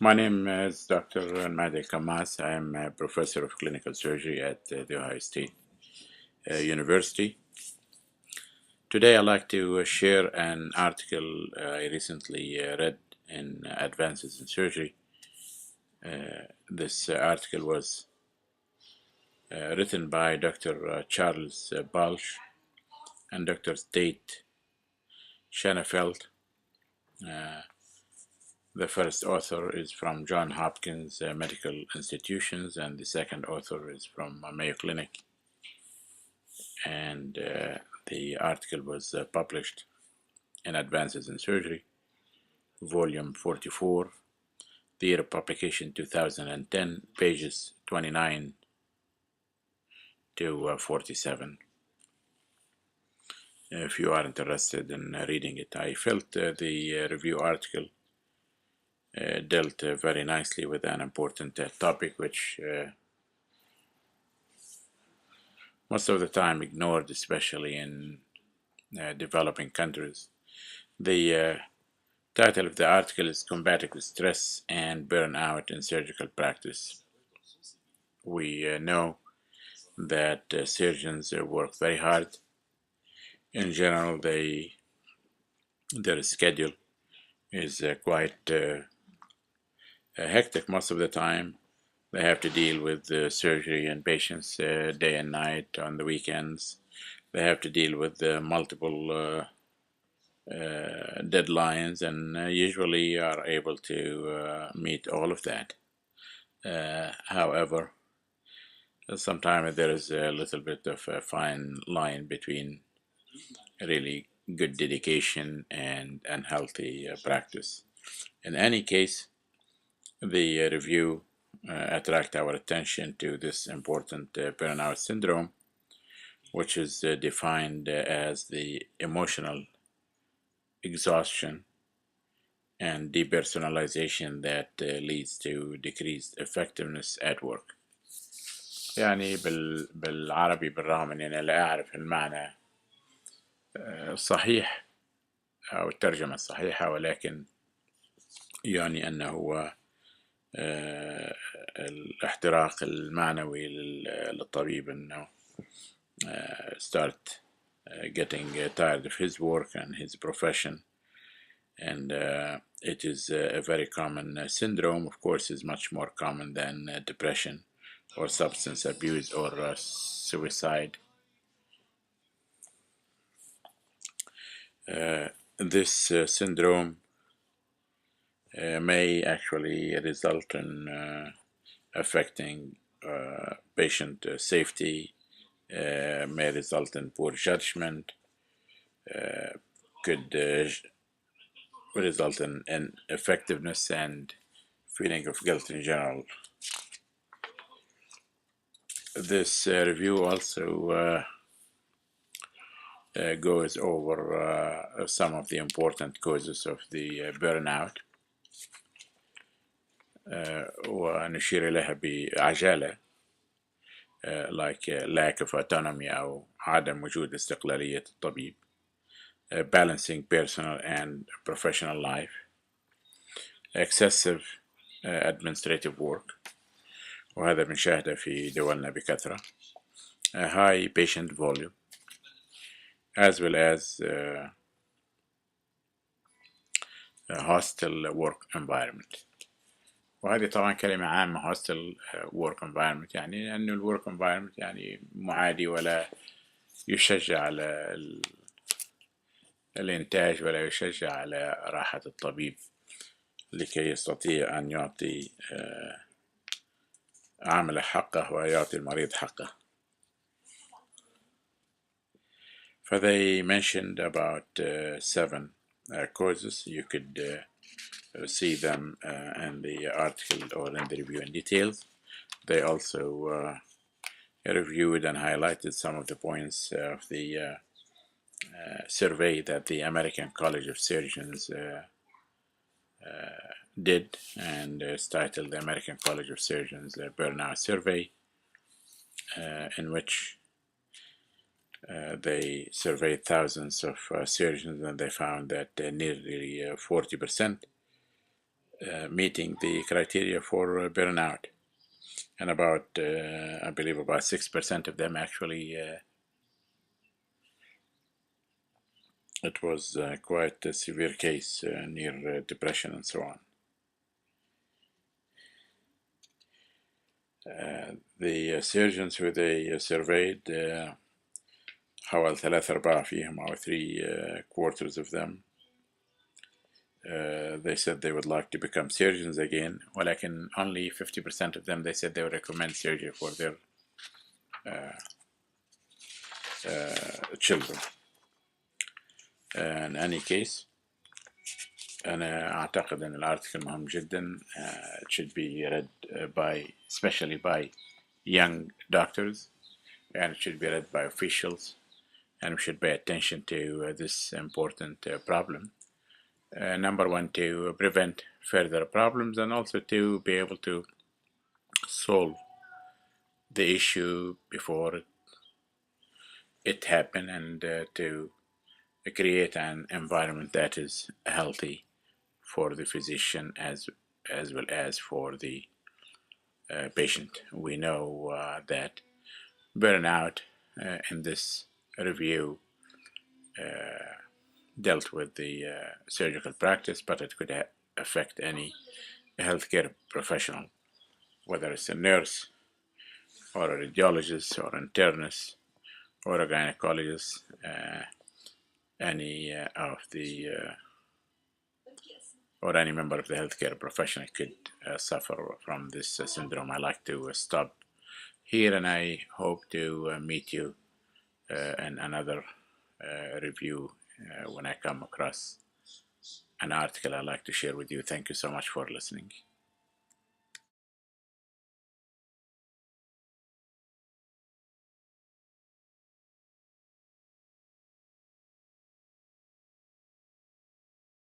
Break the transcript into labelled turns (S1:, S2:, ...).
S1: My name is Dr. Elkhammas. I am a professor of clinical surgery at The Ohio State University. Today I'd like to share an article I recently read in Advances in Surgery. This article was written by Dr. Charles Balch and Dr. Tate Shanafelt. The first author is from Johns Hopkins Medical Institutions, and the second author is from Mayo Clinic. And the article was published in Advances in Surgery, volume 44, the year of publication 2010, pages 29 to 47. If you are interested in reading it, I felt the review article dealt very nicely with an important topic which most of the time ignored, especially in developing countries. The title of the article is Combative Stress and Burnout in Surgical Practice. We know that surgeons work very hard. In general, their schedule is quite hectic most of the time. They have to deal with surgery and patients day and night on the weekends. They have to deal with multiple deadlines and usually are able to meet all of that. However, sometimes there is a little bit of a fine line between really good dedication and unhealthy practice. In any case, the review attract our attention to this important burnout syndrome, which is defined as the emotional exhaustion and depersonalization that leads to decreased effectiveness at work. يعني بالعربي بالرغم من أني لا أعرف المعنى صحيح أو الترجمة الصحيحة، ولكن يعني أنه هو الاحتراق المعنوي للطبيب، أنه start getting tired of his work and his profession, and it is a very common syndrome. Of course, is much more common than depression or substance abuse or suicide. This syndrome may actually result in affecting patient safety, may result in poor judgment, could result in effectiveness and feeling of guilt in general. This review also goes over some of the important causes of the burnout ونشير إليها بعجالة like lack of autonomy أو عدم وجود استقلالية الطبيب, balancing personal and professional life, excessive administrative work, وهذا بنشاهده في دولنا بكثرة, high patient volume, as well as a hostile work environment. وهذه طبعا كلمة عامة, hostile work environment, يعني أنه ال work environment يعني معادي ولا يشجع على الإنتاج ولا يشجع على راحة الطبيب لكي يستطيع أن يعطي عمله حقه ويعطي المريض حقه. They mentioned about 7 causes. You could see them in the article or in the review in details. They also reviewed and highlighted some of the points of the survey that the American College of Surgeons did, and it's titled the American College of Surgeons Burnout Survey, in which they surveyed thousands of surgeons, and they found that nearly 40% meeting the criteria for burnout, and about I believe about 6% of them actually it was quite a severe case near depression and so on. The surgeons who they surveyed حوالي 3/4 فيهم أو 3/4 of them they said they would like to become surgeons again, ولكن only 50% of them they said they would recommend surgery for their children. In any case, أنا أعتقد أن الارتكل مهم جدا. It should be read by, especially by young doctors, and it should be read by officials, and we should pay attention to this important problem. Number one, to prevent further problems, and also to be able to solve the issue before it happened, and to create an environment that is healthy for the physician as well as for the patient. We know that burnout in this review dealt with the surgical practice, but it could affect any healthcare professional, whether it's a nurse or a radiologist or internist or a gynecologist. Any of the or any member of the healthcare profession could suffer from this syndrome. I like to stop here, and I hope to meet you in another review when I come across an article I'd like to share with you. Thank you so much for listening.